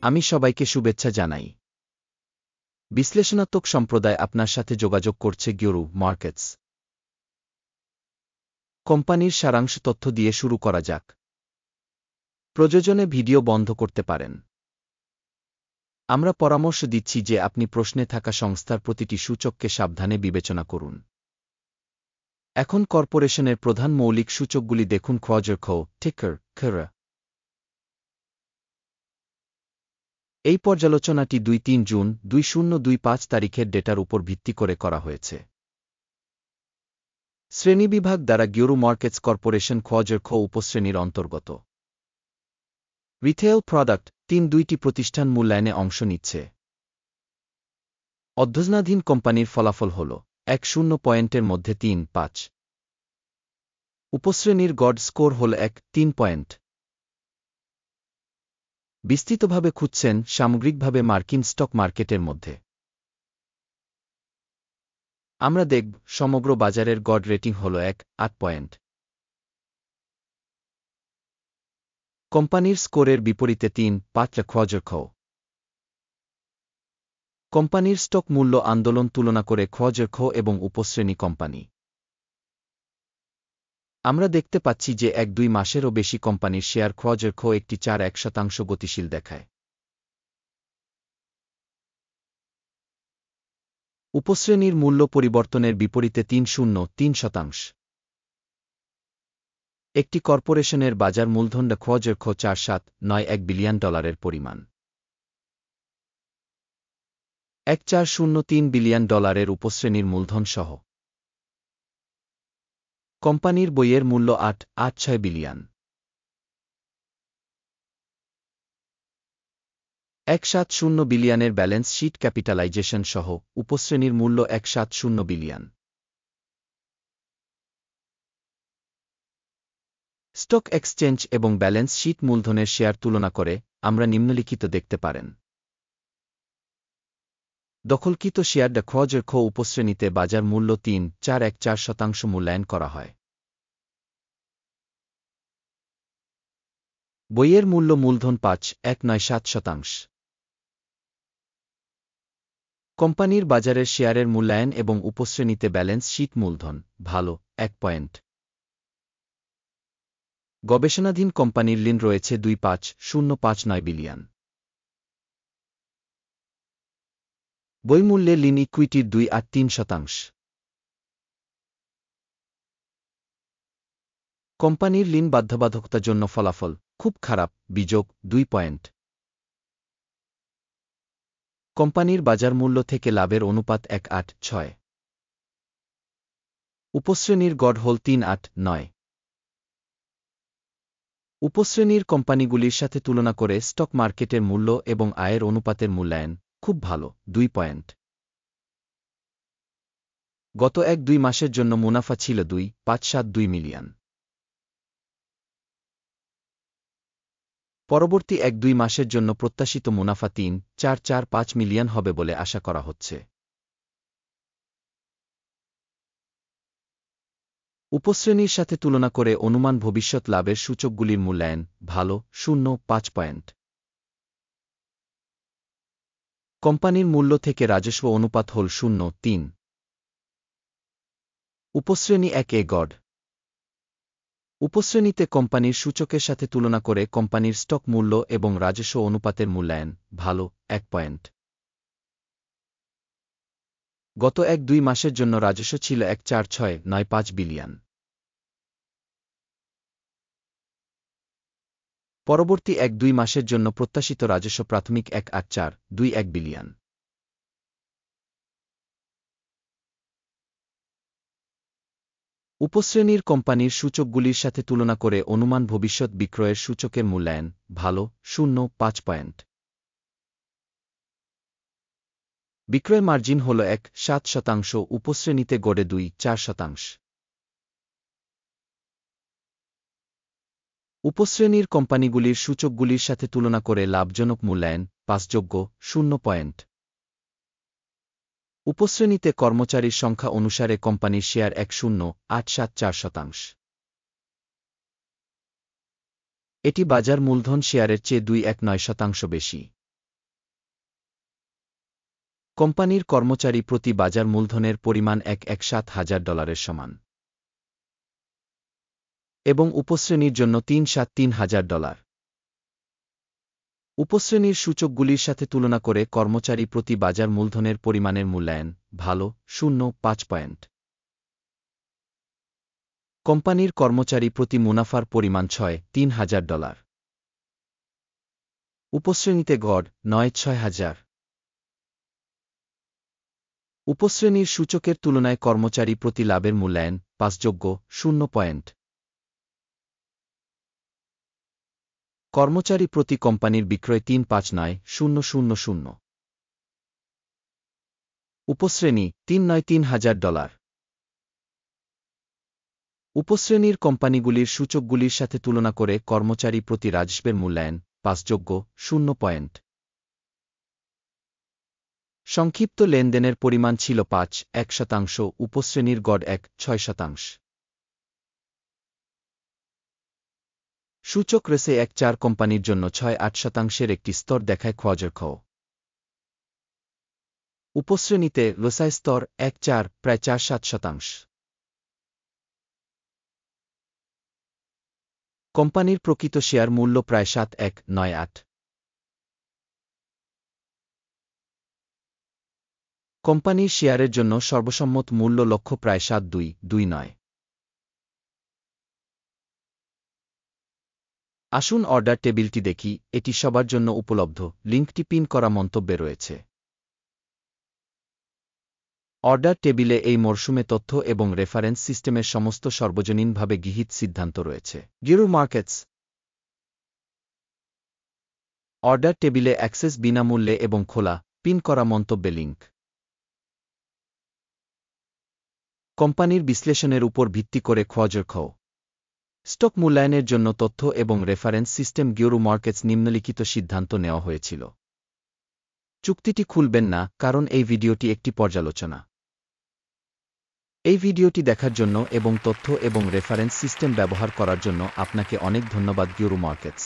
আমি সবাইকে শুভেচ্ছা জানাই। বিশ্লেষণাত্মক সম্প্রদায় আপনার সাথে যোগাযোগ করছে গিওরু মার্কেটস। কোম্পানির সারাংশ তথ্য দিয়ে শুরু করা যাক। প্রয়োজনে ভিডিও বন্ধ করতে পারেন। আমরা পরামর্শ দিচ্ছি যে আপনি প্রশ্নে থাকা সংস্থার প্রতিটি সূচককে সাবধানে বিবেচনা করুন। এখন কর্পোরেশনের প্রধান মৌলিক সূচকগুলি দেখুন। খোয়াজরখ টিকার খরা। এই পর্যালোচনাটি 2-3 জুন 2025 তারিখের ডেটার উপর ভিত্তি করে করা হয়েছে। শ্রেণীবিভাগ দ্বারা গিওরু মার্কেটস কর্পোরেশন খোয়াজরখ উপশ্রেণীর অন্তর্গত। রিটেল প্রোডাক্ট 2টি প্রতিষ্ঠান মূল্যায়নে অংশ নিচ্ছে। অধ্যয়নাধীন কোম্পানির ফলাফল হল 10 পয়েন্টের মধ্যে 3-5। উপশ্রেণীর গড় স্কোর হল 1-3 পয়েন্ট। বিস্তৃতভাবে খুঁজছেন সামগ্রিকভাবে মার্কিন স্টক মার্কেটের মধ্যে। আমরা দেখব সমগ্র বাজারের গড় রেটিং হল 1-8 পয়েন্ট। কোম্পানির স্কোরের বিপরীতে 3-5 খোয়াজরখ। কোম্পানির স্টক মূল্য আন্দোলন তুলনা করে খোয়াজরখ এবং উপশ্রেণী কোম্পানি। আমরা দেখতে পাচ্ছি যে 1-2 মাসেরও বেশি কোম্পানির শেয়ার খোয়াজরখ একটি 4-1% গতিশীল দেখায়। উপশ্রেণীর মূল্য পরিবর্তনের বিপরীতে 3-0-3%। একটি কর্পোরেশনের বাজার মূলধন খোয়াজরখ 4.791 বিলিয়ন ডলারের পরিমাণ। 1.403 বিলিয়ন ডলারের উপশ্রেণীর মূলধন সহ। কোম্পানির বইয়ের মূল্য 8.86 বিলিয়ন। 170 বিলিয়নের ব্যালেন্স শিট ক্যাপিটালাইজেশন সহ উপশ্রেণীর মূল্য 170 বিলিয়ন। স্টক এক্সচেঞ্জ এবং ব্যালেন্স শিট মূলধনের শেয়ার তুলনা করে আমরা নিম্নলিখিত দেখতে পারেন। দখলকৃত শেয়ার খোয়াজরখ উপশ্রেণীতে বাজার মূল্য 3.414% মূল্যায়ন করা হয়। বইয়ের মূল্য মূলধন 5.197%। কোম্পানির বাজারের শেয়ারের মূল্যায়ন এবং উপশ্রেণীতে ব্যালেন্স শিট মূলধন ভালো 1 পয়েন্ট। গবেষণাধীন কোম্পানির ঋণ রয়েছে 2.5059 বিলিয়ন। বইমূল্যে ঋণ ইকুইটির 2.3%। কোম্পানির ঋণ বাধ্যবাধকতার জন্য ফলাফল খুব খারাপ বিযোগ 2 পয়েন্ট। কোম্পানির বাজার মূল্য থেকে লাভের অনুপাত 1.86। উপশ্রেণীর গড় হল 3.89। উপশ্রেণীর কোম্পানিগুলির সাথে তুলনা করে স্টক মার্কেটের মূল্য এবং আয়ের অনুপাতের মূল্যায়ন খুব ভালো 2 পয়েন্ট। গত 1-2 মাসের জন্য মুনাফা ছিল 2.572 মিলিয়ন। পরবর্তী 1-2 মাসের জন্য প্রত্যাশিত মুনাফা 3.445 মিলিয়ন হবে বলে আশা করা হচ্ছে। উপশ্রেণীর সাথে তুলনা করে অনুমান ভবিষ্যৎ লাভের সূচকগুলির মূল্যায়ন ভালো 0.5 পয়েন্ট। কোম্পানির মূল্য থেকে রাজস্ব অনুপাত হল 0.3। উপশ্রেণী 1-এ গড়। উপশ্রেণীতে কোম্পানির সূচকের সাথে তুলনা করে কোম্পানির স্টক মূল্য এবং রাজস্ব অনুপাতের মূল্যায়ন ভালো 1 পয়েন্ট। গত 1-2 মাসের জন্য রাজস্ব ছিল 1.4695 বিলিয়ন। পরবর্তী 1-2 মাসের জন্য প্রত্যাশিত রাজস্ব প্রাথমিক 1.421 বিলিয়ন। উপশ্রেণীর কোম্পানির সূচকগুলির সাথে তুলনা করে অনুমান ভবিষ্যৎ বিক্রয়ের সূচকের মূল্যায়ন ভালো 0.5 পয়েন্ট। বিক্রয় মার্জিন হল 1.7%। উপশ্রেণীতে গড়ে 2.4%। উপশ্রেণীর কোম্পানিগুলির সূচকগুলির সাথে তুলনা করে লাভজনক মূল্যায়ন পাসযোগ্য 0 পয়েন্ট। উপশ্রেণীতে কর্মচারীর সংখ্যা অনুসারে কোম্পানির শেয়ার 1.0874%। এটি বাজার মূলধন শেয়ারের চেয়ে 2.19% বেশি। কোম্পানির কর্মচারী প্রতি বাজার মূলধনের পরিমাণ $1,17,000 সমান এবং উপশ্রেণীর জন্য $3,73,000। উপশ্রেণীর সূচকগুলির সাথে তুলনা করে কর্মচারী প্রতি বাজার মূলধনের পরিমাণের মূল্যায়ন ভালো 0.5 পয়েন্ট। কোম্পানির কর্মচারী প্রতি মুনাফার পরিমাণ $3,000। উপশ্রেণীতে গড় 9-6,000। উপশ্রেণীর সূচকের তুলনায় কর্মচারী প্রতি লাভের মূল্যায়ন পাসযোগ্য 0 পয়েন্ট। কর্মচারী প্রতি কোম্পানির বিক্রয় 3,59,000। উপশ্রেণী $3,93,000। উপশ্রেণীর কোম্পানিগুলির সূচকগুলির সাথে তুলনা করে কর্মচারী প্রতি রাজস্বের মূল্যায়ন পাসযোগ্য 0 পয়েন্ট। সংক্ষিপ্ত লেনদেনের পরিমাণ ছিল 5.1%, উপশ্রেণীর গড় 1.6%। সূচক রেসে 1.4 কোম্পানির জন্য 6.8% একটি স্তর দেখায় খোয়াজর খ। উপশ্রেণীতে রসায় স্তর 1.4 প্রায় 4.7%। কোম্পানির প্রকৃত শেয়ার মূল্য প্রায় 7,198। কোম্পানির শেয়ারের জন্য সর্বসম্মত মূল্য লক্ষ্য প্রায় 7,229। আসুন অর্ডার টেবিলটি দেখি, এটি সবার জন্য উপলব্ধ, লিঙ্কটি পিন করা মন্তব্যে রয়েছে। অর্ডার টেবিলে এই মরশুমে তথ্য এবং রেফারেন্স সিস্টেমের সমস্ত সর্বজনীনভাবে গৃহীত সিদ্ধান্ত রয়েছে। গিরু মার্কেটস অর্ডার টেবিলে অ্যাক্সেস বিনামূল্যে এবং খোলা, পিন করা মন্তব্যে লিঙ্ক। কোম্পানির বিশ্লেষণের উপর ভিত্তি করে খোয়াজর খ। স্টক মূল্যায়নের জন্য তথ্য এবং রেফারেন্স সিস্টেম গিরু মার্কেটস নিম্নলিখিত সিদ্ধান্ত নেওয়া হয়েছিল। চুক্তিটি খুলবেন না, কারণ এই ভিডিওটি একটি পর্যালোচনা। এই ভিডিওটি দেখার জন্য এবং তথ্য এবং রেফারেন্স সিস্টেম ব্যবহার করার জন্য আপনাকে অনেক ধন্যবাদ গিরু মার্কেটস।